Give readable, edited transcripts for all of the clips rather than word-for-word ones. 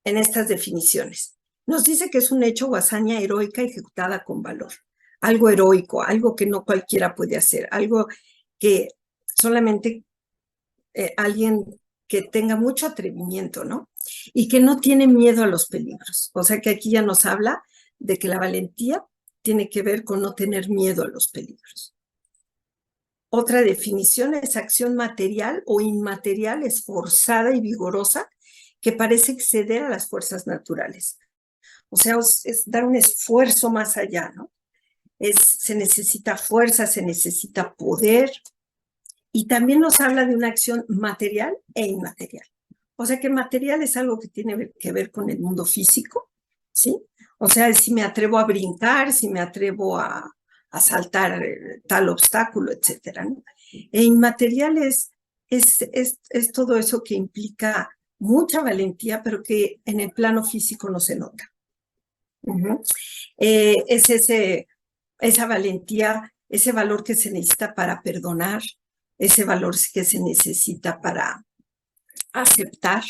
en estas definiciones. Nos dice que es un hecho o hazaña heroica ejecutada con valor. Algo heroico, algo que no cualquiera puede hacer, algo que solamente alguien que tenga mucho atrevimiento, ¿no? Y que no tiene miedo a los peligros. O sea que aquí ya nos habla de que la valentía tiene que ver con no tener miedo a los peligros. Otra definición es acción material o inmaterial, esforzada y vigorosa, que parece exceder a las fuerzas naturales. O sea, es dar un esfuerzo más allá, ¿no? Se necesita fuerza, se necesita poder, y también nos habla de una acción material e inmaterial. O sea que material es algo que tiene que ver con el mundo físico, ¿sí? O sea, si me atrevo a brincar, si me atrevo a saltar tal obstáculo, etcétera, ¿no? E inmaterial es todo eso que implica mucha valentía, pero que en el plano físico no se nota. Es esa valentía, ese valor que se necesita para perdonar, ese valor que se necesita para aceptar,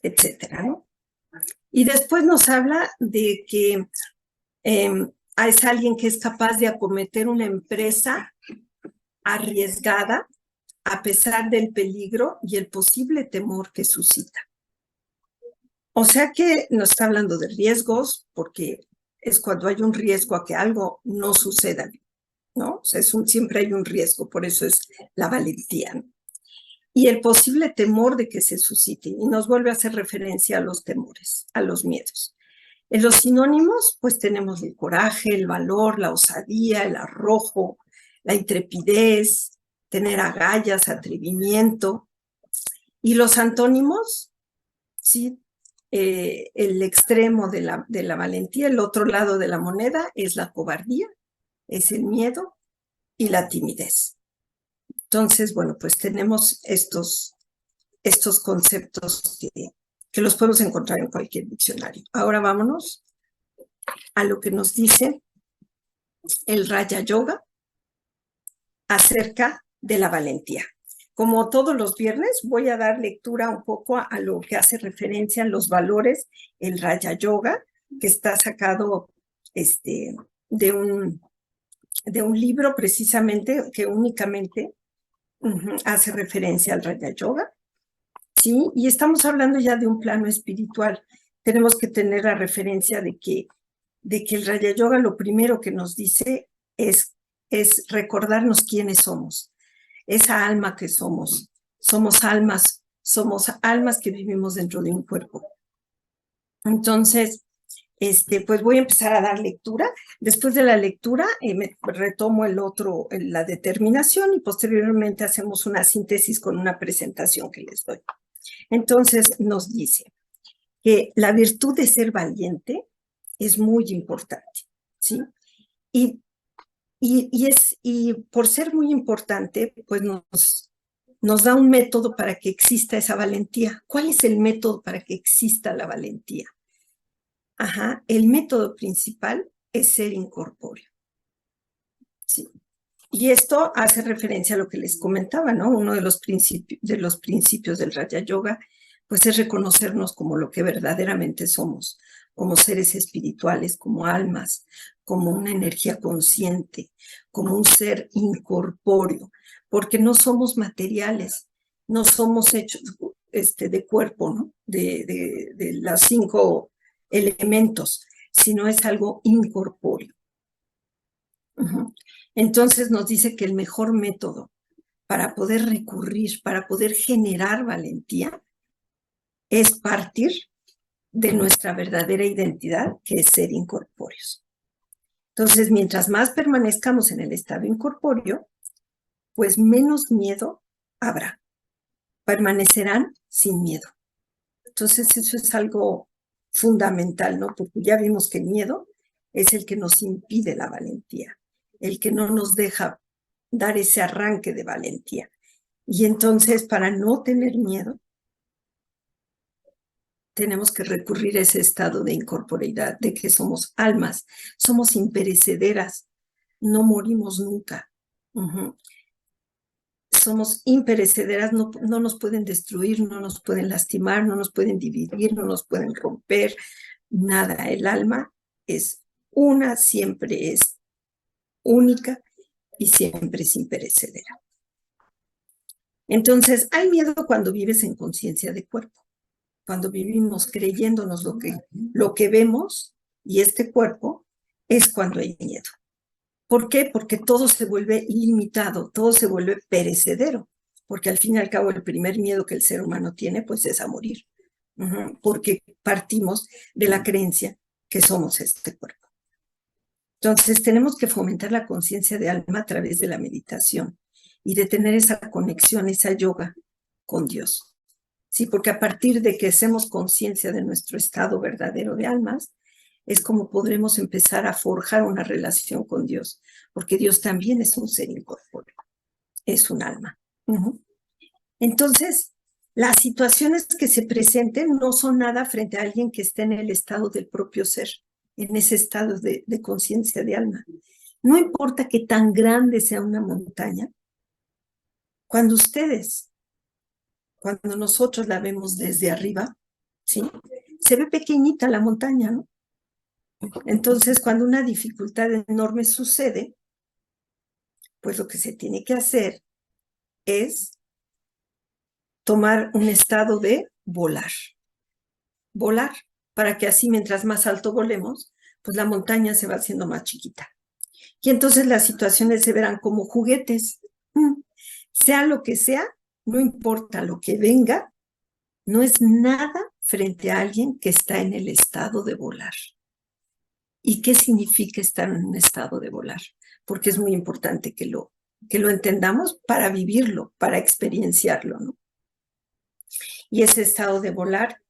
etcétera, ¿no? Y después nos habla de que es alguien que es capaz de acometer una empresa arriesgada a pesar del peligro y el posible temor que suscita. O sea que nos está hablando de riesgos, porque es cuando hay un riesgo a que algo no suceda, ¿no? O sea, siempre hay un riesgo, por eso es la valentía, ¿no? Y el posible temor de que se suscite. Y nos vuelve a hacer referencia a los temores, a los miedos. En los sinónimos, pues tenemos el coraje, el valor, la osadía, el arrojo, la intrepidez, tener agallas, atrevimiento. Y los antónimos, ¿sí? El extremo de la valentía, el otro lado de la moneda es la cobardía, es el miedo y la timidez. Entonces, bueno, pues tenemos estos conceptos que los podemos encontrar en cualquier diccionario. Ahora vámonos a lo que nos dice el Raja Yoga acerca de la valentía. Como todos los viernes, voy a dar lectura un poco a lo que hace referencia a los valores, el Raja Yoga, que está sacado de un libro precisamente que únicamente hace referencia al Raja Yoga, ¿sí? Y estamos hablando ya de un plano espiritual. Tenemos que tener la referencia de que el Raja Yoga lo primero que nos dice es recordarnos quiénes somos, esa alma que somos. Somos almas que vivimos dentro de un cuerpo. Entonces, pues voy a empezar a dar lectura. Después de la lectura, me retomo la determinación y posteriormente hacemos una síntesis con una presentación que les doy. Entonces, nos dice que la virtud de ser valiente es muy importante, ¿sí? Y por ser muy importante, pues nos da un método para que exista esa valentía. ¿Cuál es el método para que exista la valentía? El método principal es ser incorpóreo. Sí. Y esto hace referencia a lo que les comentaba, ¿no? Uno de los principios del Raja Yoga, pues es reconocernos como lo que verdaderamente somos, como seres espirituales, como almas, como una energía consciente, como un ser incorpóreo, porque no somos materiales, no somos hechos de cuerpo, ¿no? De los 5 elementos, sino es algo incorpóreo. Entonces nos dice que el mejor método para poder recurrir, para poder generar valentía, es partir de nuestra verdadera identidad, que es ser incorpóreos. Entonces, mientras más permanezcamos en el estado incorpóreo, pues menos miedo habrá. Permanecerán sin miedo. Entonces, eso es algo fundamental, ¿no? Porque ya vimos que el miedo es el que nos impide la valentía, el que no nos deja dar ese arranque de valentía. Y entonces, para no tener miedo, tenemos que recurrir a ese estado de incorporeidad, de que somos almas, somos imperecederas, no morimos nunca. somos imperecederas, no nos pueden destruir, no nos pueden lastimar, no nos pueden dividir, no nos pueden romper, nada. El alma es una, siempre es única y siempre es imperecedera. Entonces, hay miedo cuando vives en conciencia de cuerpo, cuando vivimos creyéndonos lo que vemos, y este cuerpo es cuando hay miedo. ¿Por qué? Porque todo se vuelve ilimitado, todo se vuelve perecedero, porque al fin y al cabo el primer miedo que el ser humano tiene pues es a morir, porque partimos de la creencia que somos este cuerpo. Entonces tenemos que fomentar la conciencia de alma a través de la meditación y de tener esa conexión, esa yoga con Dios. Sí, porque a partir de que hacemos conciencia de nuestro estado verdadero de almas, es como podremos empezar a forjar una relación con Dios, porque Dios también es un ser incorpóreo, es un alma. Entonces, las situaciones que se presenten no son nada frente a alguien que esté en el estado del propio ser, en ese estado de conciencia de alma. No importa que tan grande sea una montaña, cuando nosotros la vemos desde arriba, ¿sí? Se ve pequeñita la montaña, ¿no? Entonces, cuando una dificultad enorme sucede, pues lo que se tiene que hacer es tomar un estado de volar. Volar, para que así mientras más alto volemos, pues la montaña se va haciendo más chiquita. Y entonces las situaciones se verán como juguetes. Sea lo que sea, no importa lo que venga, no es nada frente a alguien que está en el estado de volar. ¿Y qué significa estar en un estado de volar? Porque es muy importante que lo entendamos para vivirlo, para experienciarlo, ¿no? Y ese estado de volar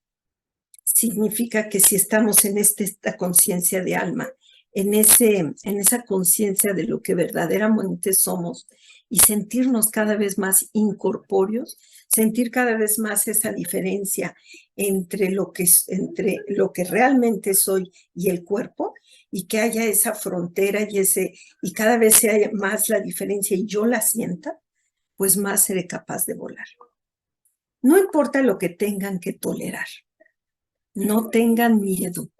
significa que si estamos en esta conciencia de alma, en esa conciencia de lo que verdaderamente somos y sentirnos cada vez más incorpóreos, sentir cada vez más esa diferencia entre lo que realmente soy y el cuerpo, y que haya esa frontera y cada vez sea más la diferencia y yo la sienta, pues más seré capaz de volar. No importa lo que tengan que tolerar. No tengan miedo.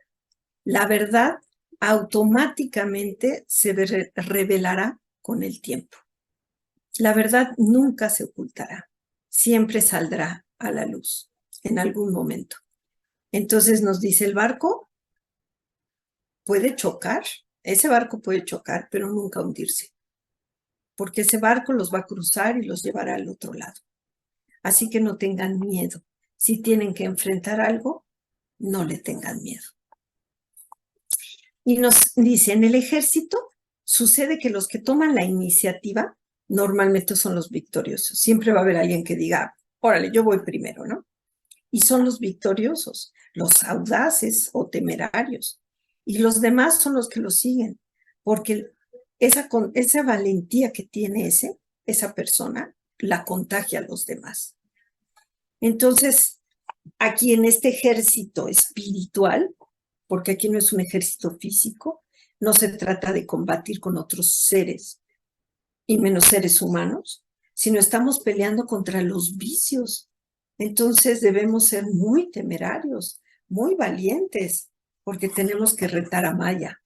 La verdad automáticamente se revelará con el tiempo. La verdad nunca se ocultará. Siempre saldrá a la luz en algún momento. Entonces nos dice el barco puede chocar. Ese barco puede chocar, pero nunca hundirse. Porque ese barco los va a cruzar y los llevará al otro lado. Así que no tengan miedo. Si tienen que enfrentar algo, no le tengan miedo. Y nos dice, en el ejército sucede que los que toman la iniciativa normalmente son los victoriosos. Siempre va a haber alguien que diga, órale, yo voy primero, ¿no? Y son los victoriosos, los audaces o temerarios. Y los demás son los que lo siguen, porque esa valentía que tiene esa persona la contagia a los demás. Entonces, aquí en este ejército espiritual, porque aquí no es un ejército físico, no se trata de combatir con otros seres, y menos seres humanos, sino estamos peleando contra los vicios. Entonces debemos ser muy temerarios, muy valientes, porque tenemos que retar a Maya.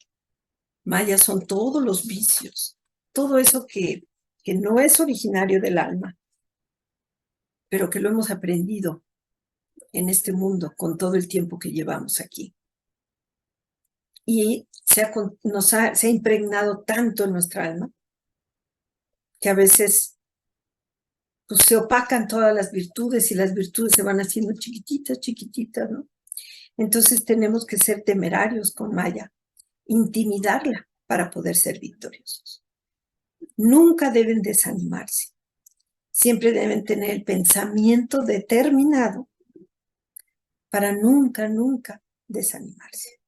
Maya son todos los vicios, todo eso que no es originario del alma, pero que lo hemos aprendido en este mundo con todo el tiempo que llevamos aquí. Y se ha impregnado tanto en nuestra alma que a veces pues, se opacan todas las virtudes y las virtudes se van haciendo chiquititas, chiquititas, ¿no? Entonces tenemos que ser temerarios con Maya, intimidarla para poder ser victoriosos. Nunca deben desanimarse. Siempre deben tener el pensamiento determinado para nunca, nunca desanimarse.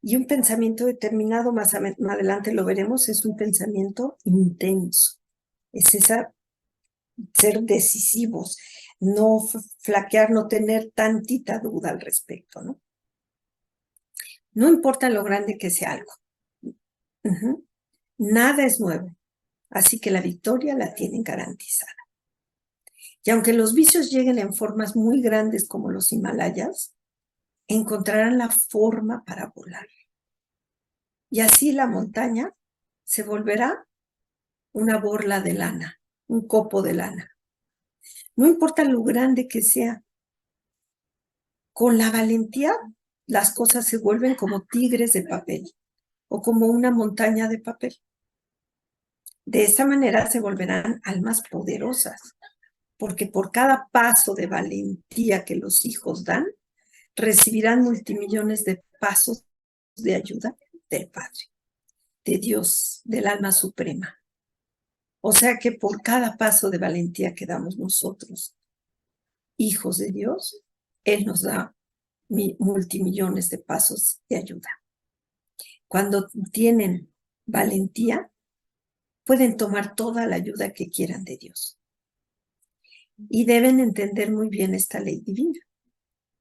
Y un pensamiento determinado, más adelante lo veremos, es un pensamiento intenso. Es ser decisivos, no flaquear, no tener tantita duda al respecto, ¿no? No importa lo grande que sea algo. Nada es nuevo. Así que la victoria la tienen garantizada. Y aunque los vicios lleguen en formas muy grandes como los Himalayas, encontrarán la forma para volar. Y así la montaña se volverá una borla de lana, un copo de lana. No importa lo grande que sea, con la valentía las cosas se vuelven como tigres de papel o como una montaña de papel. De esta manera se volverán almas poderosas, porque por cada paso de valentía que los hijos dan, recibirán multimillones de pasos de ayuda del Padre, de Dios, del alma suprema. O sea que por cada paso de valentía que damos nosotros, hijos de Dios, Él nos da multimillones de pasos de ayuda. Cuando tienen valentía, pueden tomar toda la ayuda que quieran de Dios. Y deben entender muy bien esta ley divina.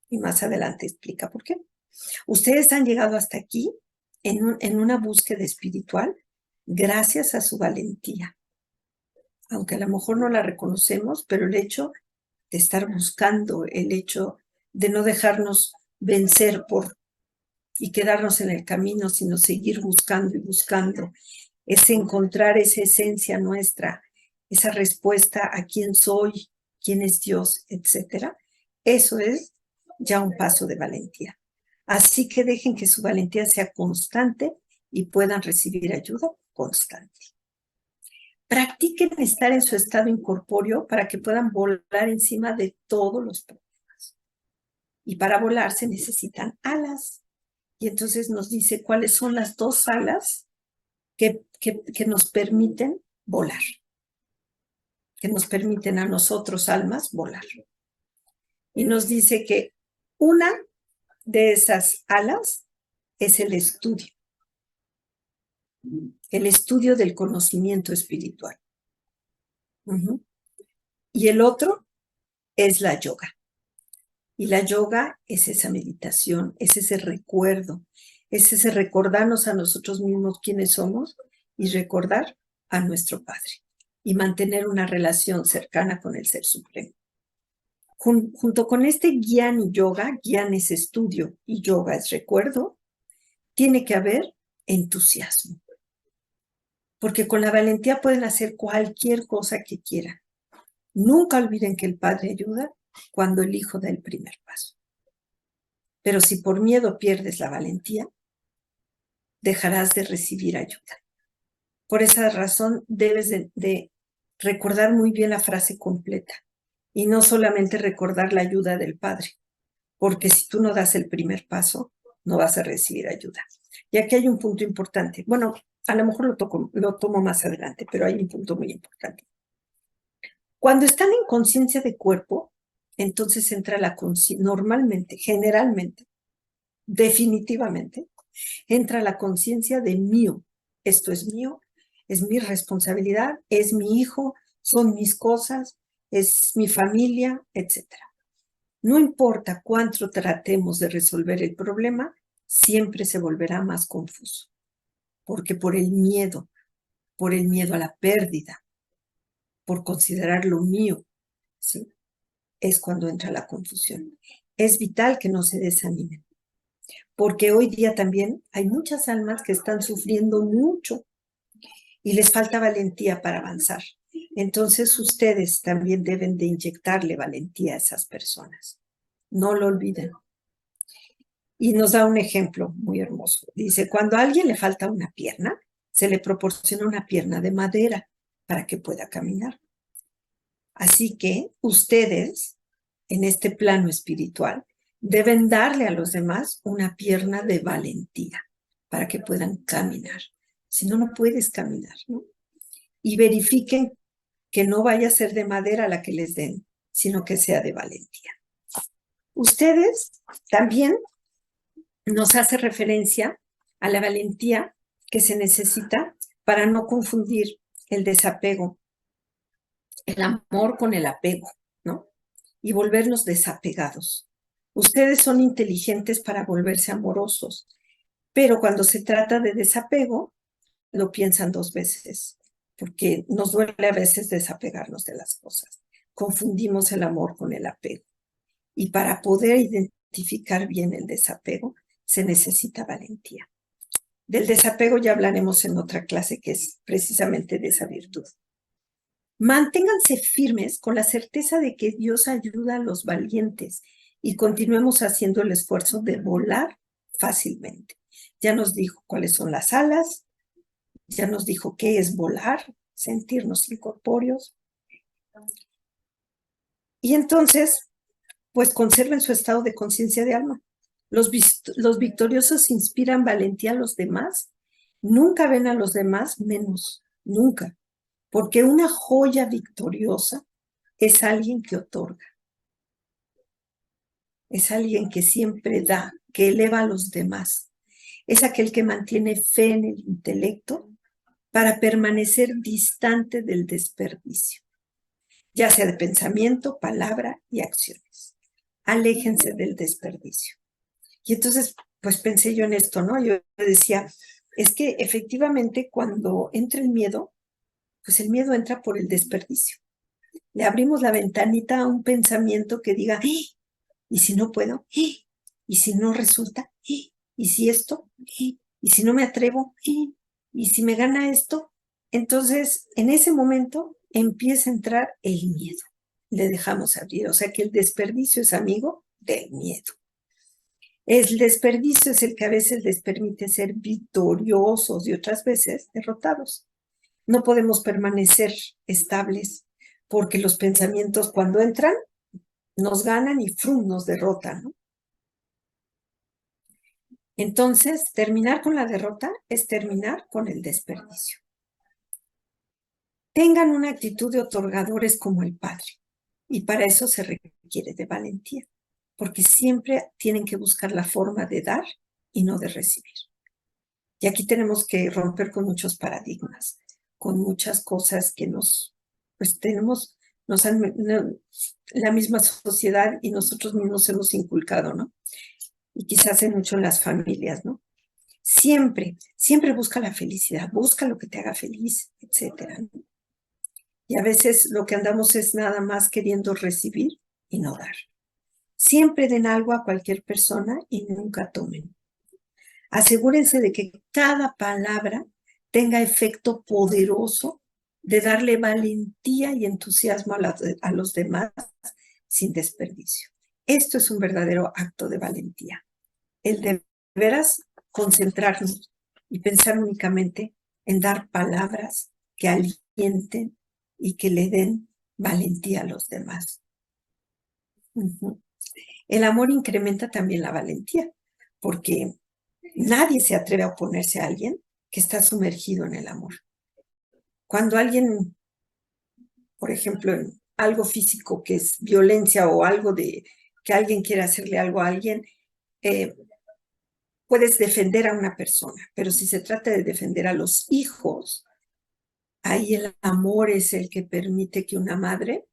Y más adelante explica por qué. Ustedes han llegado hasta aquí en una búsqueda espiritual gracias a su valentía. Aunque a lo mejor no la reconocemos, pero el hecho de estar buscando, el hecho de no dejarnos vencer y quedarnos en el camino, sino seguir buscando y buscando, es encontrar esa esencia nuestra, esa respuesta a quién soy, quién es Dios, etcétera. Eso es ya un paso de valentía. Así que dejen que su valentía sea constante y puedan recibir ayuda constante. Practiquen estar en su estado incorpóreo para que puedan volar encima de todos los problemas. Y para volar se necesitan alas. Y entonces nos dice cuáles son las dos alas que nos permiten volar, que nos permiten a nosotros, almas, volar. Y nos dice que una de esas alas es el estudio del conocimiento espiritual. Y el otro es la yoga. Y la yoga es esa meditación, es ese recuerdo, es ese recordarnos a nosotros mismos quiénes somos y recordar a nuestro Padre y mantener una relación cercana con el Ser Supremo. Junto con este Gyan y yoga, Gyan es estudio y yoga es recuerdo, tiene que haber entusiasmo. Porque con la valentía pueden hacer cualquier cosa que quieran. Nunca olviden que el Padre ayuda cuando el Hijo da el primer paso. Pero si por miedo pierdes la valentía, dejarás de recibir ayuda. Por esa razón debes de recordar muy bien la frase completa y no solamente recordar la ayuda del Padre, porque si tú no das el primer paso, no vas a recibir ayuda. Y aquí hay un punto importante. Bueno, a lo mejor lo tomo más adelante, pero hay un punto muy importante. Cuando están en conciencia de cuerpo, entonces entra la conciencia, normalmente, generalmente, definitivamente, entra la conciencia de mío. Esto es mío, es mi responsabilidad, es mi hijo, son mis cosas, es mi familia, etc. No importa cuánto tratemos de resolver el problema, siempre se volverá más confuso, porque por el miedo a la pérdida, por considerar lo mío, ¿sí? Es cuando entra la confusión. Es vital que no se desanimen, porque hoy día también hay muchas almas que están sufriendo mucho y les falta valentía para avanzar. Entonces ustedes también deben de inyectarle valentía a esas personas. No lo olviden. Y nos da un ejemplo muy hermoso. Dice, cuando a alguien le falta una pierna, se le proporciona una pierna de madera para que pueda caminar. Así que ustedes, en este plano espiritual, deben darle a los demás una pierna de valentía para que puedan caminar. Si no, no puedes caminar, ¿no? Y verifiquen que no vaya a ser de madera la que les den, sino que sea de valentía. Ustedes también nos hace referencia a la valentía que se necesita para no confundir el desapego, el amor con el apego, ¿no? Y volvernos desapegados. Ustedes son inteligentes para volverse amorosos, pero cuando se trata de desapego, lo piensan dos veces, porque nos duele a veces desapegarnos de las cosas. confundimos el amor con el apego. Y para poder identificar bien el desapego, se necesita valentía. Del desapego ya hablaremos en otra clase, que es precisamente de esa virtud. Manténganse firmes con la certeza de que Dios ayuda a los valientes y continuemos haciendo el esfuerzo de volar fácilmente. Ya nos dijo cuáles son las alas, ya nos dijo qué es volar, sentirnos incorpóreos. Y entonces, pues conserven su estado de conciencia de alma. Los victoriosos inspiran valentía a los demás. Nunca ven a los demás menos, nunca. Porque una joya victoriosa es alguien que otorga. Es alguien que siempre da, que eleva a los demás. Es aquel que mantiene fe en el intelecto para permanecer distante del desperdicio, ya sea de pensamiento, palabra y acciones. Aléjense del desperdicio. Y entonces, pues pensé yo en esto, ¿no? Yo decía, es que efectivamente cuando entra el miedo, pues el miedo entra por el desperdicio. Le abrimos la ventanita a un pensamiento que diga, ¿y si no puedo? ¿Y si no resulta? ¿Y si esto? ¿Y si no me atrevo? ¿Y si me gana esto? Entonces, en ese momento empieza a entrar el miedo. Le dejamos abrir, o sea que el desperdicio es amigo del miedo. El desperdicio es el que a veces les permite ser victoriosos y otras veces derrotados. No podemos permanecer estables porque los pensamientos cuando entran nos ganan y ¡frum! Nos derrotan, ¿no? Entonces, terminar con la derrota es terminar con el desperdicio. Tengan una actitud de otorgadores como el Padre, y para eso se requiere de valentía, porque siempre tienen que buscar la forma de dar y no de recibir. Y aquí tenemos que romper con muchos paradigmas, con muchas cosas que la misma sociedad y nosotros mismos hemos inculcado, ¿no? Y quizás en mucho en las familias, ¿no? Siempre busca la felicidad, busca lo que te haga feliz, etcétera, ¿no? Y a veces lo que andamos es nada más queriendo recibir y no dar. Siempre den algo a cualquier persona y nunca tomen. Asegúrense de que cada palabra tenga efecto poderoso de darle valentía y entusiasmo a los demás sin desperdicio. Esto es un verdadero acto de valentía. El de veras concentrarnos y pensar únicamente en dar palabras que alienten y que le den valentía a los demás. El amor incrementa también la valentía, porque nadie se atreve a oponerse a alguien que está sumergido en el amor. Cuando alguien, por ejemplo, en algo físico que es violencia o algo de que alguien quiere hacerle algo a alguien, puedes defender a una persona, pero si se trata de defender a los hijos, ahí el amor es el que permite que una madre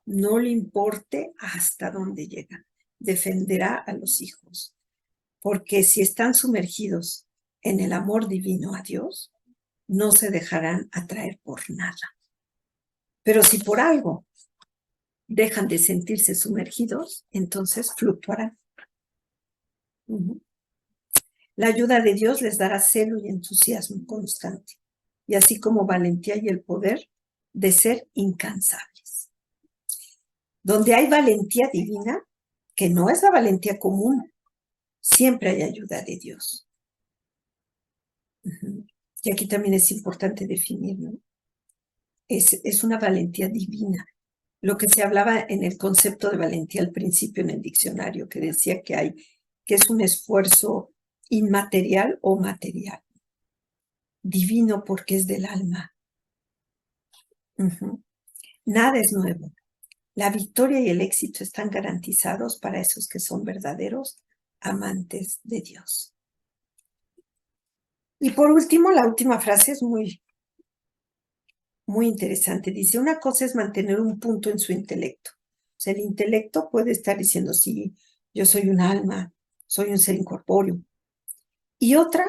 no le importe hasta dónde llega, defenderá a los hijos, porque si están sumergidos en el amor divino a Dios, no se dejarán atraer por nada. Pero si por algo dejan de sentirse sumergidos, entonces fluctuarán. La ayuda de Dios les dará celo y entusiasmo constante, y así como valentía y el poder de ser incansables. Donde hay valentía divina, que no es la valentía común, siempre hay ayuda de Dios. Y aquí también es importante definir, ¿no? Es una valentía divina. Lo que se hablaba en el concepto de valentía al principio en el diccionario, que decía que es un esfuerzo inmaterial o material. Divino porque es del alma. Nada es nuevo. La victoria y el éxito están garantizados para esos que son verdaderos amantes de Dios. Y por último, la última frase es muy interesante. Dice, una cosa es mantener un punto en su intelecto. O sea, el intelecto puede estar diciendo, sí, yo soy un alma, soy un ser incorpóreo. Y otra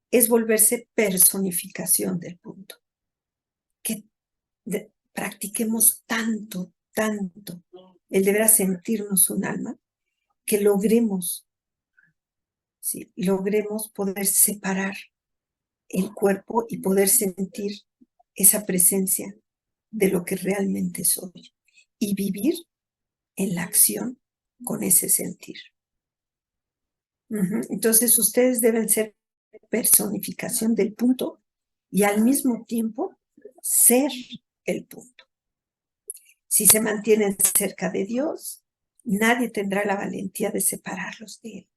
es volverse personificación del punto. Que practiquemos tanto tanto el deber sentirnos un alma que logremos, ¿sí? Logremos poder separar el cuerpo y poder sentir esa presencia de lo que realmente soy y vivir en la acción con ese sentir. Entonces ustedes deben ser personificación del punto y al mismo tiempo ser el punto. Si se mantienen cerca de Dios, nadie tendrá la valentía de separarlos de Él.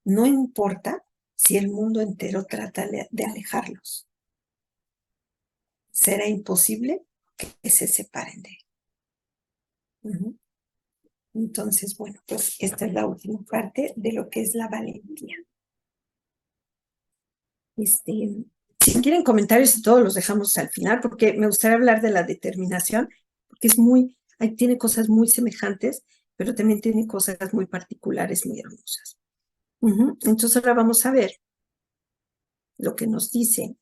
No importa si el mundo entero trata de alejarlos. Será imposible que se separen de Él. Entonces, bueno, pues esta es la última parte de lo que es la valentía. Si quieren comentarios y todos los dejamos al final, porque me gustaría hablar de la determinación, porque tiene cosas muy semejantes, pero también tiene cosas muy particulares, muy hermosas. Entonces ahora vamos a ver lo que nos dice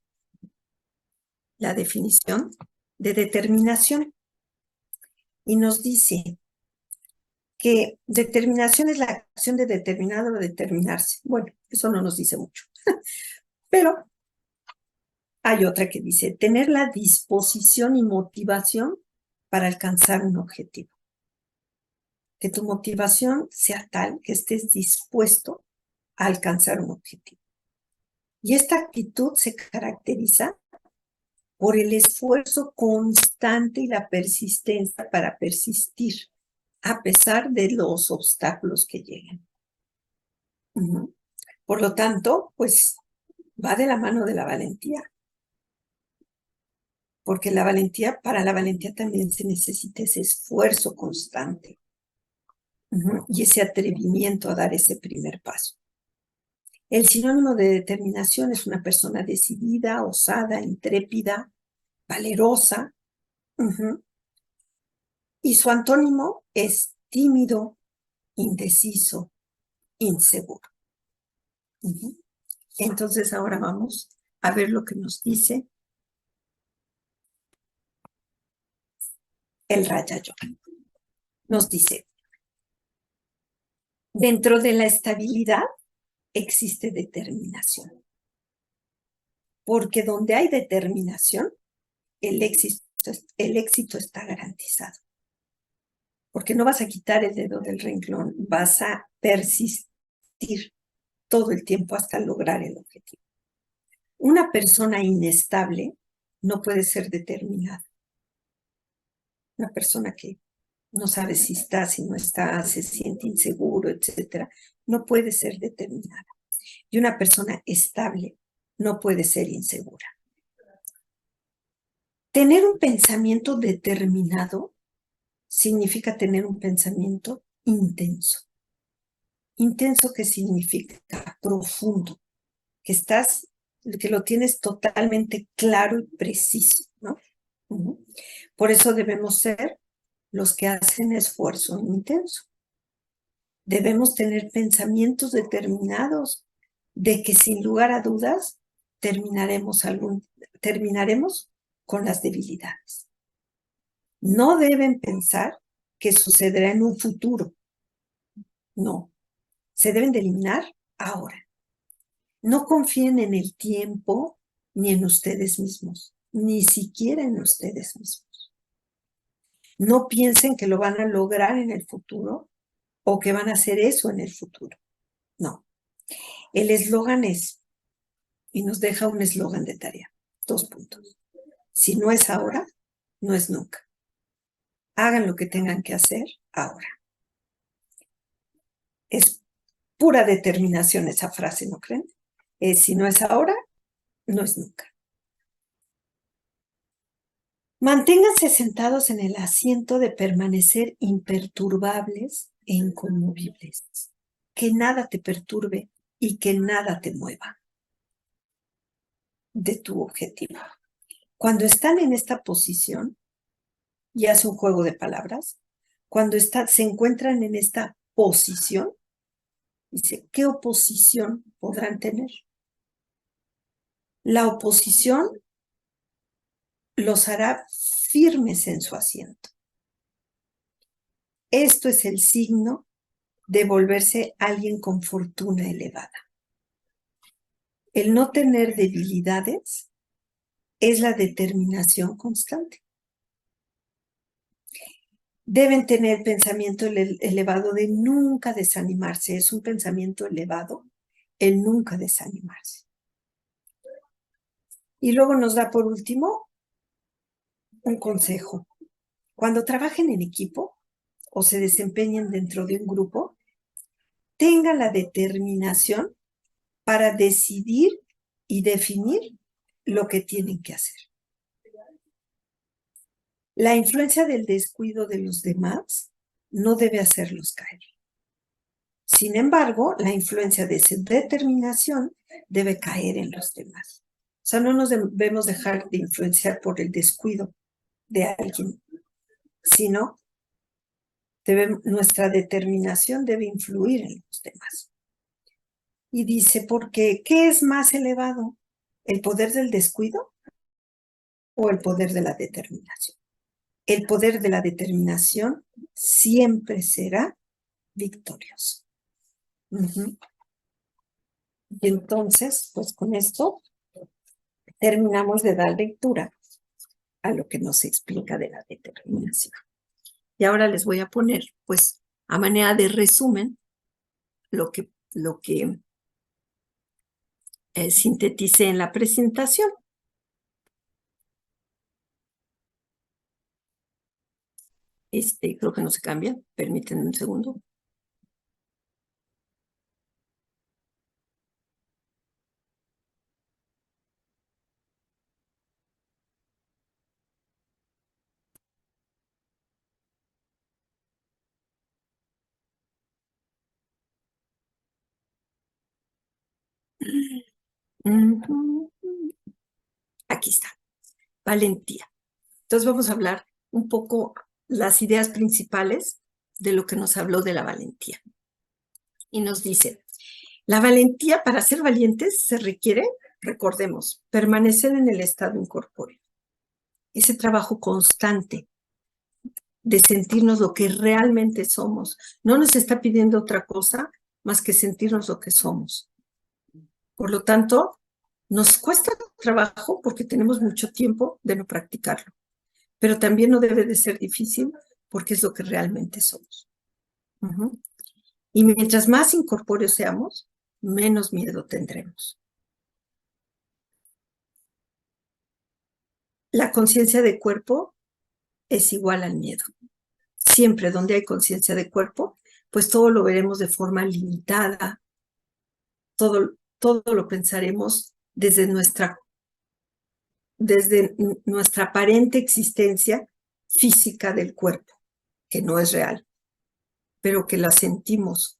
la definición de determinación. Y nos dice que determinación es la acción de determinar o determinarse. Bueno, eso no nos dice mucho. Pero hay otra que dice, tener la disposición y motivación para alcanzar un objetivo. Que tu motivación sea tal que estés dispuesto a alcanzar un objetivo. Y esta actitud se caracteriza por el esfuerzo constante y la persistencia para persistir, a pesar de los obstáculos que lleguen. Por lo tanto, pues va de la mano de la valentía. Porque para la valentía también se necesita ese esfuerzo constante y ese atrevimiento a dar ese primer paso. El sinónimo de determinación es una persona decidida, osada, intrépida, valerosa. Y su antónimo es tímido, indeciso, inseguro. Entonces ahora vamos a ver lo que nos dice el Raja Yoga. Nos dice, dentro de la estabilidad existe determinación. Porque donde hay determinación, el éxito está garantizado. Porque no vas a quitar el dedo del renglón, vas a persistir todo el tiempo hasta lograr el objetivo. Una persona inestable no puede ser determinada. Una persona que no sabe si está, si no está, se siente inseguro, etcétera, no puede ser determinada. Y una persona estable no puede ser insegura. Tener un pensamiento determinado significa tener un pensamiento intenso. Intenso, ¿qué significa? Profundo, que lo tienes totalmente claro y preciso, ¿no? Por eso debemos ser los que hacen esfuerzo intenso. Debemos tener pensamientos determinados de que sin lugar a dudas terminaremos con las debilidades. No deben pensar que sucederá en un futuro. No, se deben de eliminar ahora. No confíen en el tiempo ni en ustedes mismos, ni siquiera en ustedes mismos. No piensen que lo van a lograr en el futuro o que van a hacer eso en el futuro. No. El eslogan es, y nos deja un eslogan de tarea, 2 puntos. Si no es ahora, no es nunca. Hagan lo que tengan que hacer ahora. Es pura determinación esa frase, ¿no creen? Si no es ahora, no es nunca. Manténganse sentados en el asiento de permanecer imperturbables e inconmovibles. Que nada te perturbe y que nada te mueva de tu objetivo. Cuando están en esta posición, y hace un juego de palabras, cuando se encuentran en esta posición, dice, ¿qué oposición podrán tener? La oposición los hará firmes en su asiento. esto es el signo de volverse alguien con fortuna elevada. El no tener debilidades es la determinación constante. Deben tener pensamiento elevado de nunca desanimarse. Es un pensamiento elevado el nunca desanimarse. Y luego nos da por último un consejo. Cuando trabajen en equipo o se desempeñen dentro de un grupo, tengan la determinación para decidir y definir lo que tienen que hacer. La influencia del descuido de los demás no debe hacerlos caer. Sin embargo, la influencia de esa determinación debe caer en los demás. O sea, no nos debemos dejar de influenciar por el descuido de alguien, sino nuestra determinación debe influir en los demás. Y dice, porque ¿qué es más elevado? ¿El poder del descuido o el poder de la determinación? El poder de la determinación siempre será victorioso. Y entonces, pues con esto terminamos de dar lectura a lo que nos explica de la determinación. Y ahora les voy a poner, pues, a manera de resumen, lo que sinteticé en la presentación. Creo que no se cambia. Permítanme un segundo. Aquí está. Valentía. Entonces vamos a hablar un poco las ideas principales de lo que nos habló de la valentía. Y nos dice, la valentía, para ser valientes, se requiere, recordemos, permanecer en el estado incorpóreo. Ese trabajo constante de sentirnos lo que realmente somos. No nos está pidiendo otra cosa más que sentirnos lo que somos. Por lo tanto, nos cuesta trabajo porque tenemos mucho tiempo de no practicarlo, pero también no debe de ser difícil porque es lo que realmente somos. Y mientras más incorpóreos seamos, menos miedo tendremos. La conciencia de cuerpo es igual al miedo. Siempre donde hay conciencia de cuerpo, pues todo lo veremos de forma limitada, todo lo pensaremos desde nuestra aparente existencia física del cuerpo, que no es real, pero que la sentimos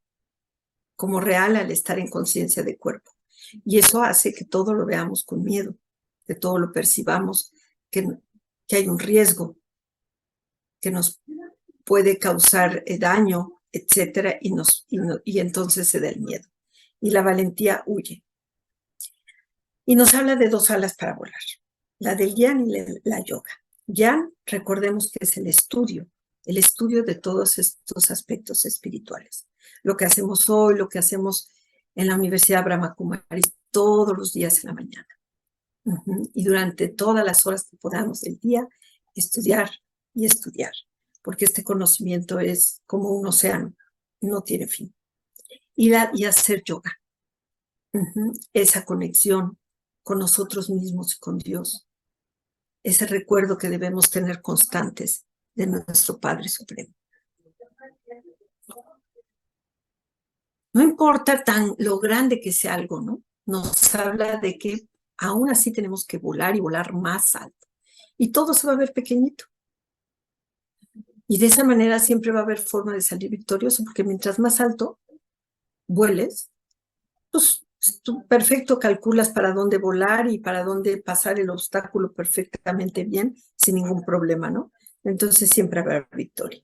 como real al estar en conciencia de cuerpo. Y eso hace que todo lo veamos con miedo, que todo lo percibamos, que hay un riesgo, que nos puede causar daño, etcétera, y entonces se da el miedo. Y la valentía huye. Y nos habla de dos alas para volar, la del Gyan y la yoga. Gyan, recordemos que es el estudio de todos estos aspectos espirituales. Lo que hacemos hoy, lo que hacemos en la Universidad Brahma Kumaris todos los días en la mañana. Y durante todas las horas que podamos del día, estudiar y estudiar, porque este conocimiento es como un océano, no tiene fin. Y hacer yoga. Esa conexión con nosotros mismos y con Dios. Ese recuerdo que debemos tener constantes de nuestro Padre Supremo. No importa lo grande que sea algo, ¿no? Nos habla de que aún así tenemos que volar y volar más alto. Y todo se va a ver pequeñito. Y de esa manera siempre va a haber forma de salir victorioso, porque mientras más alto vueles, pues tú perfecto calculas para dónde volar y para dónde pasar el obstáculo perfectamente bien, sin ningún problema, ¿no? Entonces siempre habrá victoria.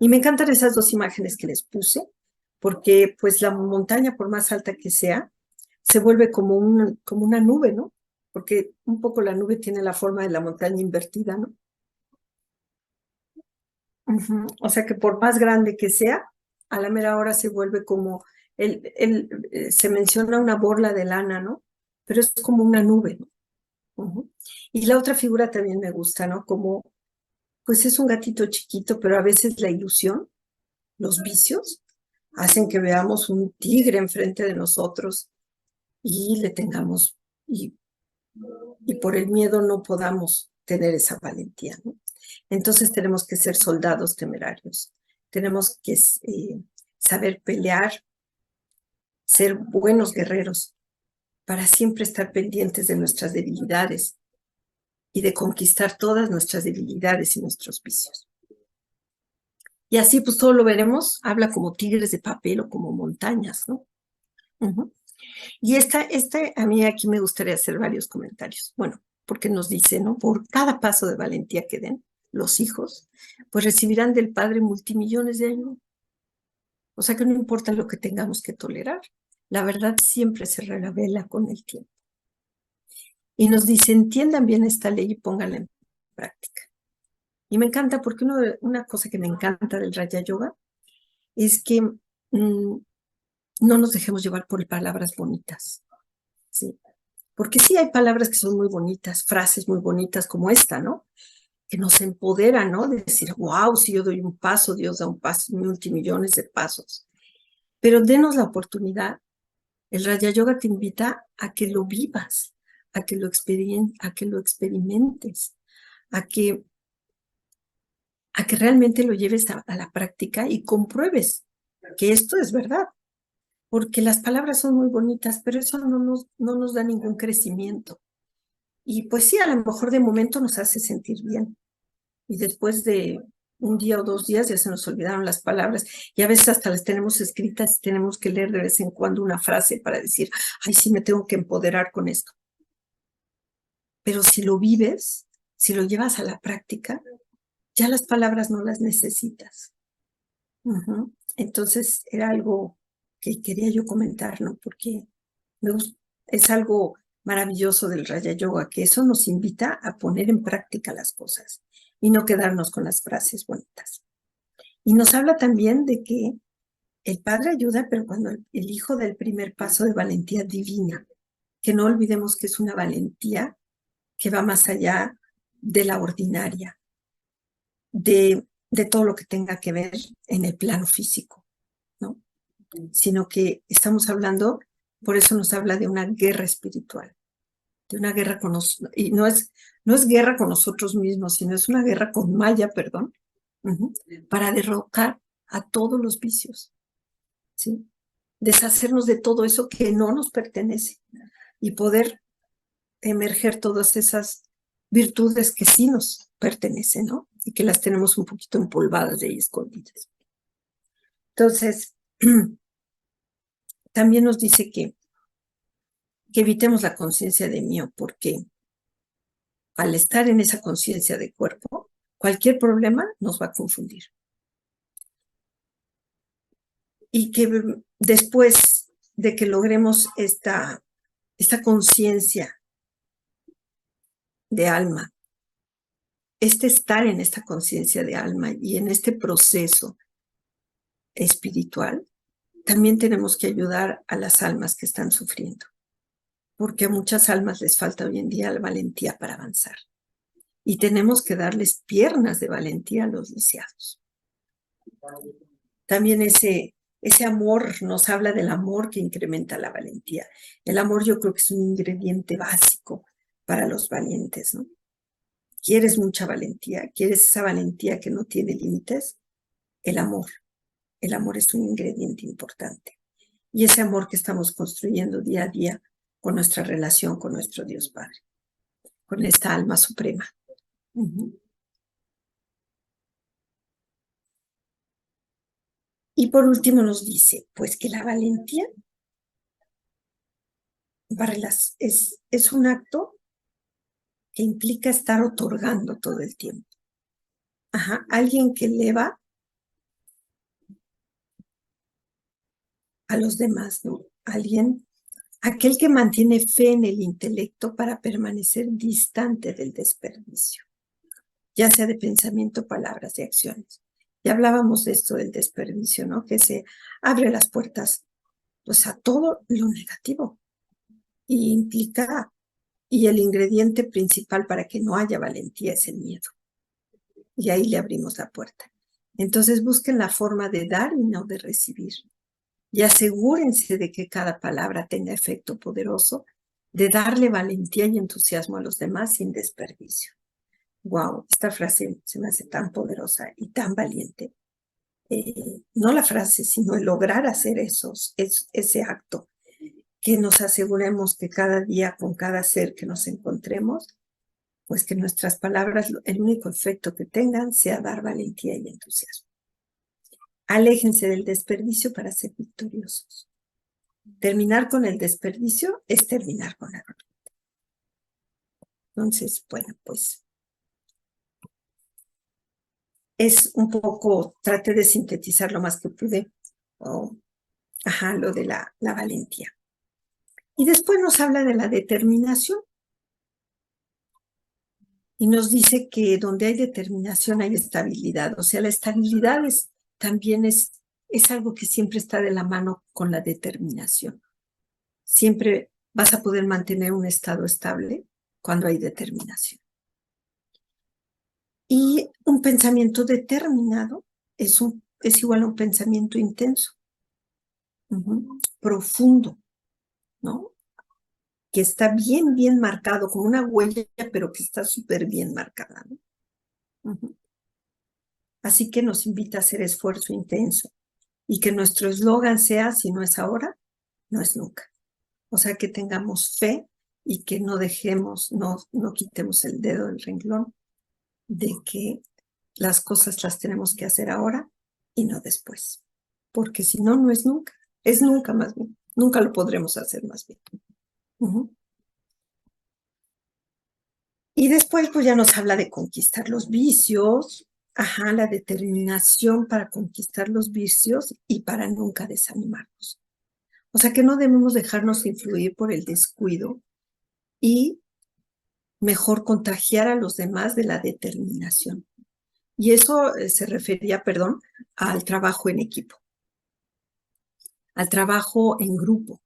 Y me encantan esas dos imágenes que les puse, porque pues la montaña, por más alta que sea, se vuelve como una nube, ¿no? Porque un poco la nube tiene la forma de la montaña invertida, ¿no? O sea que por más grande que sea, a la mera hora se vuelve como, se menciona una borla de lana, ¿no? Pero es como una nube, ¿no? Y la otra figura también me gusta, ¿no? Como, pues es un gatito chiquito, pero a veces la ilusión, los vicios, hacen que veamos un tigre enfrente de nosotros y le tengamos, y por el miedo no podamos tener esa valentía, ¿no? Entonces tenemos que ser soldados temerarios, tenemos que saber pelear, ser buenos guerreros, para siempre estar pendientes de nuestras debilidades y de conquistar todas nuestras debilidades y nuestros vicios. Y así pues todo lo veremos, habla como tigres de papel o como montañas, ¿no? Y a mí aquí me gustaría hacer varios comentarios. Bueno, porque nos dice, ¿no? Por cada paso de valentía que den los hijos, pues recibirán del Padre multimillones de años. O sea que no importa lo que tengamos que tolerar, la verdad siempre se revela con el tiempo. Y nos dice, entiendan bien esta ley y pónganla en práctica. Y me encanta porque una cosa que me encanta del Raja Yoga es que no nos dejemos llevar por palabras bonitas, ¿sí? Porque sí hay palabras que son muy bonitas, frases muy bonitas como esta, ¿no? Que nos empoderan, ¿no? De decir, wow, si yo doy un paso, Dios da un paso, multimillones de pasos. Pero denos la oportunidad. El Raja Yoga te invita a que lo vivas, a que lo experimentes, a que realmente lo lleves a la práctica y compruebes que esto es verdad. Porque las palabras son muy bonitas, pero eso no nos da ningún crecimiento. Y pues sí, a lo mejor de momento nos hace sentir bien. Y después de un día o 2 días ya se nos olvidaron las palabras. Y a veces hasta las tenemos escritas y tenemos que leer de vez en cuando una frase para decir, ay, sí, me tengo que empoderar con esto. Pero si lo vives, si lo llevas a la práctica, ya las palabras no las necesitas. Entonces era algo que quería yo comentar, ¿no? Porque es algo maravilloso del Raja Yoga, que eso nos invita a poner en práctica las cosas y no quedarnos con las frases bonitas. Y nos habla también de que el Padre ayuda, pero cuando el Hijo da el primer paso de valentía divina, que no olvidemos que es una valentía que va más allá de la ordinaria, de todo lo que tenga que ver en el plano físico, ¿no? Sino que estamos hablando, por eso nos habla de una guerra espiritual, de una guerra con nosotros, y no es guerra con nosotros mismos, sino es una guerra con Maya, perdón, para derrocar a todos los vicios, ¿sí? Deshacernos de todo eso que no nos pertenece y poder emerger todas esas virtudes que sí nos pertenecen, ¿no? Y que las tenemos un poquito empolvadas de ahí escondidas. Entonces, también nos dice que evitemos la conciencia de mío, porque al estar en esa conciencia de cuerpo, cualquier problema nos va a confundir. Y que después de que logremos esta conciencia de alma, estar en esta conciencia de alma y en este proceso espiritual, también tenemos que ayudar a las almas que están sufriendo, porque a muchas almas les falta hoy en día la valentía para avanzar. Y tenemos que darles piernas de valentía a los lisiados. También ese amor nos habla del amor que incrementa la valentía. El amor yo creo que es un ingrediente básico para los valientes, ¿no? ¿Quieres mucha valentía? ¿Quieres esa valentía que no tiene límites? El amor. El amor es un ingrediente importante. Y ese amor que estamos construyendo día a día con nuestra relación con nuestro Dios Padre, con esta alma suprema. Y por último nos dice, pues que la valentía es un acto que implica estar otorgando todo el tiempo. Alguien que eleva a los demás, ¿no? Aquel que mantiene fe en el intelecto para permanecer distante del desperdicio, ya sea de pensamiento, palabras y acciones. Ya hablábamos de esto del desperdicio, ¿no? Que se abre las puertas, pues, a todo lo negativo y implica, y el ingrediente principal para que no haya valentía es el miedo. Y ahí le abrimos la puerta. Entonces busquen la forma de dar y no de recibir. Y asegúrense de que cada palabra tenga efecto poderoso, de darle valentía y entusiasmo a los demás sin desperdicio. Wow, esta frase se me hace tan poderosa y tan valiente. No la frase, sino el lograr hacer ese acto, que nos aseguremos que cada día con cada ser que nos encontremos, pues que nuestras palabras, el único efecto que tengan sea dar valentía y entusiasmo. Aléjense del desperdicio para ser victoriosos. Terminar con el desperdicio es terminar con la ruina. Entonces, bueno, pues es un poco, traté de sintetizar lo más que pude, lo de la valentía. Y después nos habla de la determinación. Y nos dice que donde hay determinación hay estabilidad. O sea, la estabilidad también es algo que siempre está de la mano con la determinación. Siempre vas a poder mantener un estado estable cuando hay determinación. Y un pensamiento determinado es igual a un pensamiento intenso, profundo, ¿no? Que está bien, bien marcado, como una huella, pero que está súper bien marcada, ¿no? Así que nos invita a hacer esfuerzo intenso y que nuestro eslogan sea, si no es ahora, no es nunca. O sea, que tengamos fe y que no dejemos, no quitemos el dedo del renglón de que las cosas las tenemos que hacer ahora y no después. Porque si no, no es nunca. Es nunca más bien. Nunca lo podremos hacer más bien. Y después, pues ya nos habla de conquistar los vicios, la determinación para conquistar los vicios y para nunca desanimarnos. O sea que no debemos dejarnos influir por el descuido y mejor contagiar a los demás de la determinación. Y eso se refería, al trabajo en equipo, al trabajo en grupo,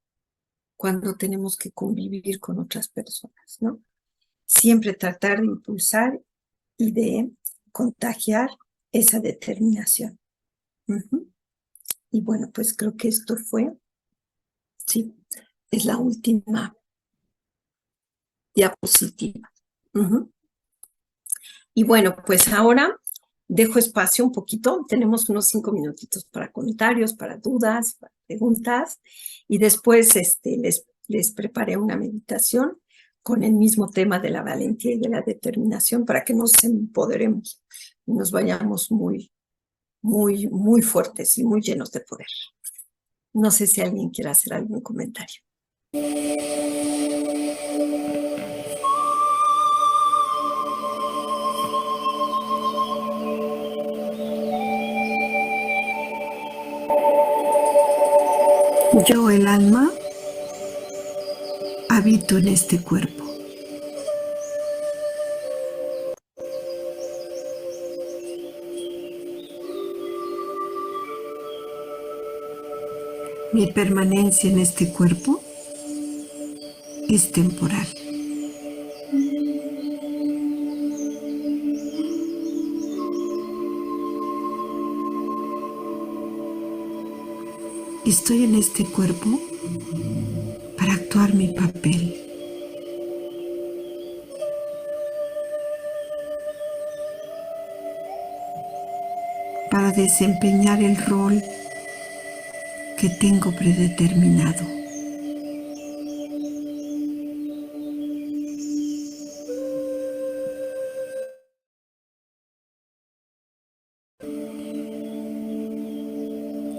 cuando tenemos que convivir con otras personas, ¿no? Siempre tratar de impulsar y de contagiar esa determinación. Y bueno, pues creo que esto es la última diapositiva. Y bueno, pues ahora dejo espacio un poquito. Tenemos unos 5 minutitos para comentarios, para dudas, para preguntas. Y después les preparé una meditación con el mismo tema de la valentía y de la determinación para que nos empoderemos y nos vayamos muy, muy, muy fuertes y muy llenos de poder. No sé si alguien quiere hacer algún comentario. Yo, el alma, habito en este cuerpo. Mi permanencia en este cuerpo es temporal. Estoy en este cuerpo para actuar mi papel. Para desempeñar el rol que tengo predeterminado.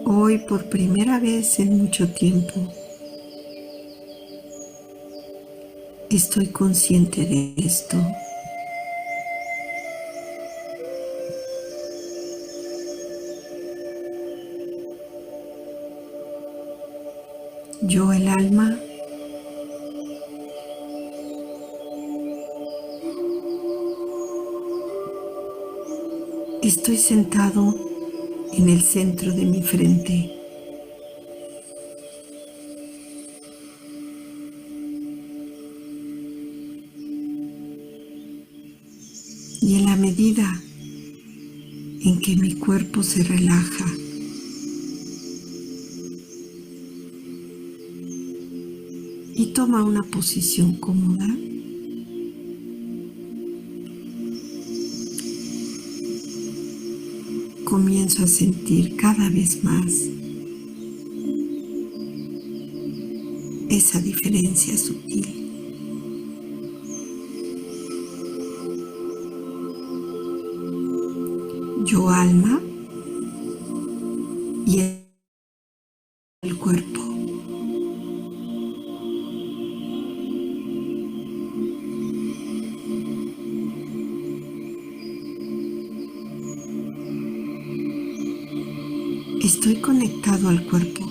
Hoy, por primera vez en mucho tiempo, estoy consciente de esto. Yo, el alma, estoy sentado en el centro de mi frente. Y en la medida en que mi cuerpo se relaja, y toma una posición cómoda, comienzo a sentir cada vez más esa diferencia sutil. Yo alma y el cuerpo. Estoy conectado al cuerpo,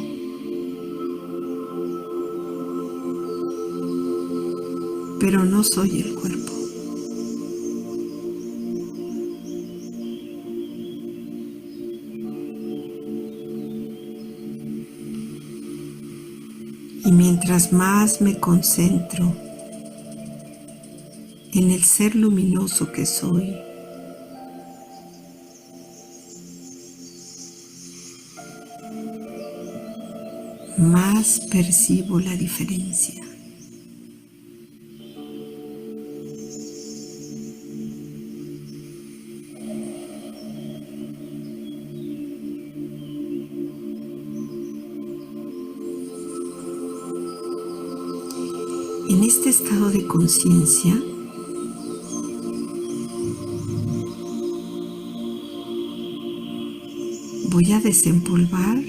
pero no soy el cuerpo. Y mientras más me concentro en el ser luminoso que soy, más percibo la diferencia. En este estado de conciencia, voy a desempolvar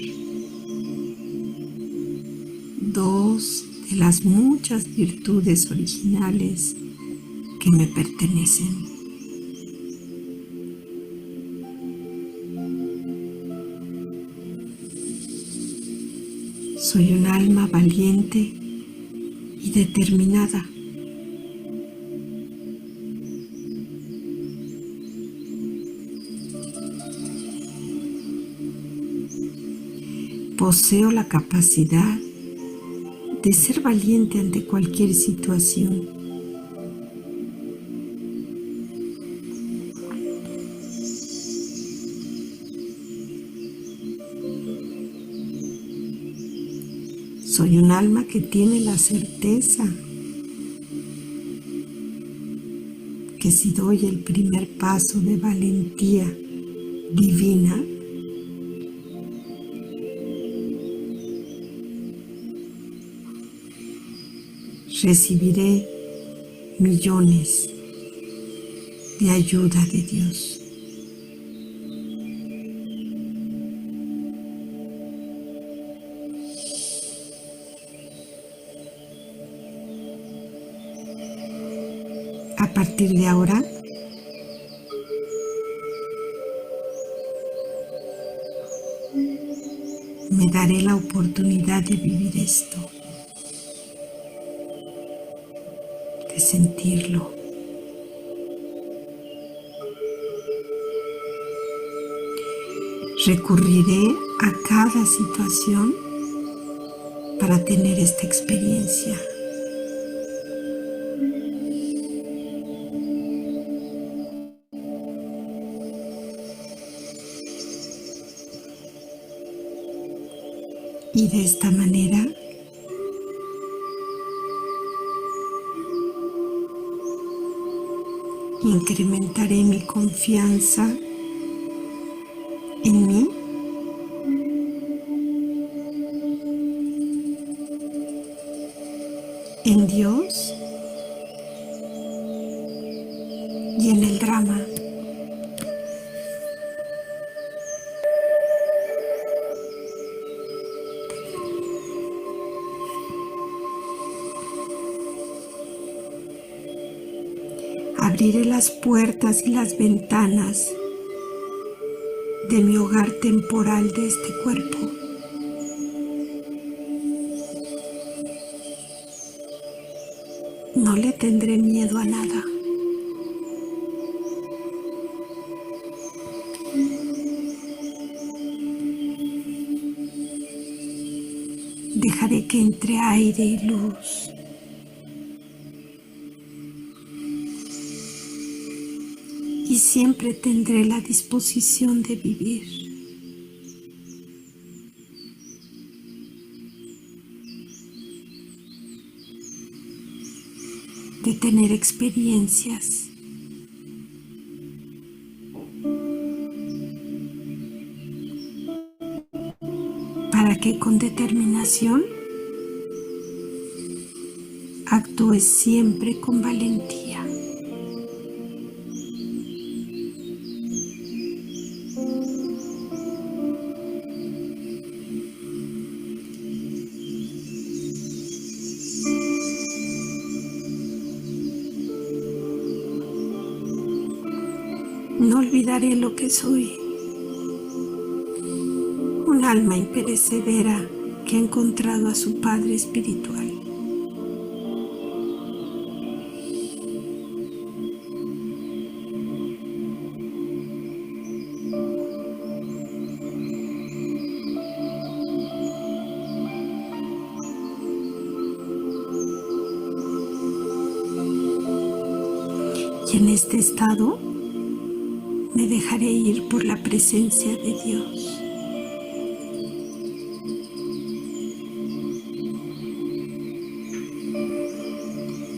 dos de las muchas virtudes originales que me pertenecen. Soy un alma valiente y determinada. Poseo la capacidad de ser valiente ante cualquier situación. Soy un alma que tiene la certeza que si doy el primer paso de valentía divina, recibiré millones de ayuda de Dios. A partir de ahora, me daré la oportunidad de vivir esto, de sentirlo. Recurriré a cada situación para tener esta experiencia. Y de esta manera incrementaré mi confianza en mí, en Dios y en el drama. Abriré las puertas y las ventanas de mi hogar temporal de este cuerpo. No le tendré miedo a nada. entre aire y luz. Y siempre tendré la disposición de vivir. De tener experiencias. Para que con determinación actúes siempre con valentía. No olvidaré lo que soy, un alma imperecedera que ha encontrado a su Padre espiritual. Y en este estado me dejaré ir por la presencia de Dios.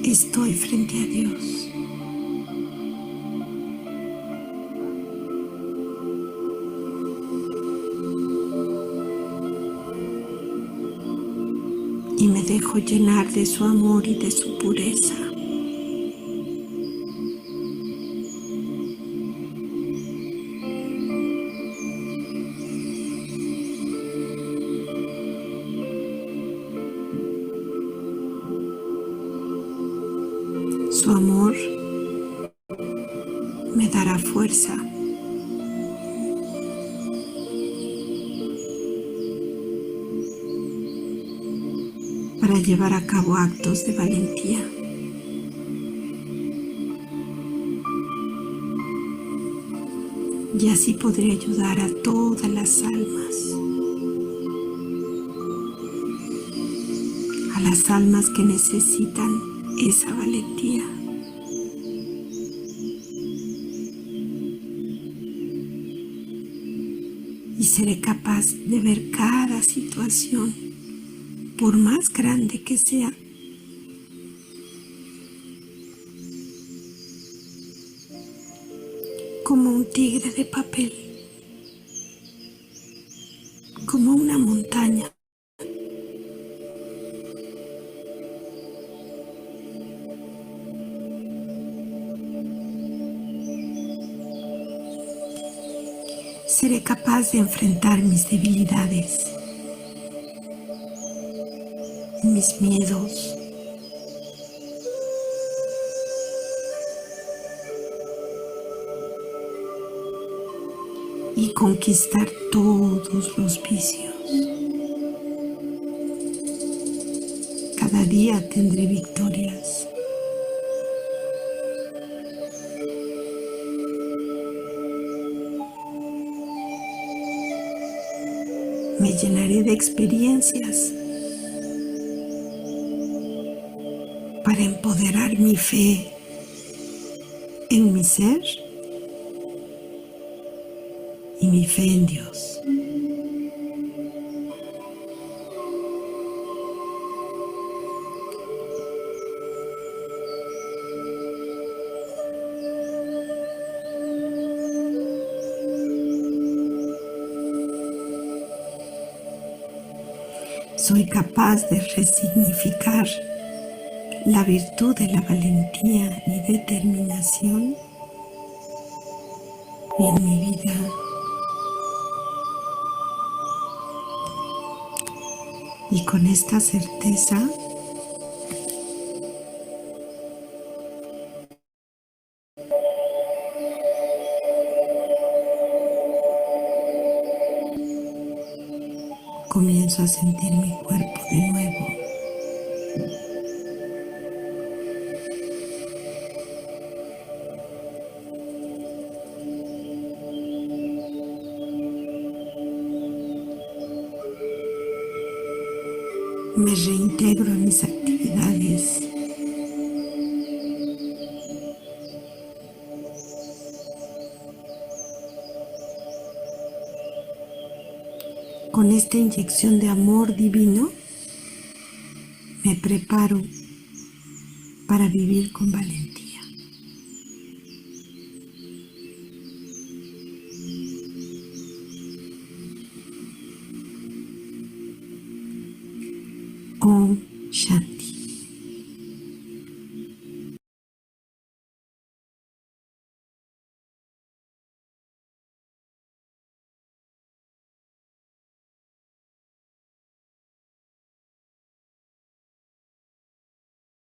Estoy frente a Dios. Y me dejo llenar de su amor y de su pureza. Su amor me dará fuerza para llevar a cabo actos de valentía. Y así podré ayudar a todas las almas, a las almas que necesitan esa valentía. Y seré capaz de ver cada situación, por más grande que sea, como un tigre de papel, como una montaña. Seré capaz de enfrentar mis debilidades, mis miedos, y conquistar todos los vicios. Cada día tendré victorias. Me llenaré de experiencias para empoderar mi fe en mi ser y mi fe en Dios. Soy capaz de resignificar la virtud de la valentía y determinación en mi vida. Y con esta certeza comienzo a sentir mi cuerpo de nuevo. me reintegro a mis actividades. Con esta inyección de amor divino, me preparo para vivir con valentía.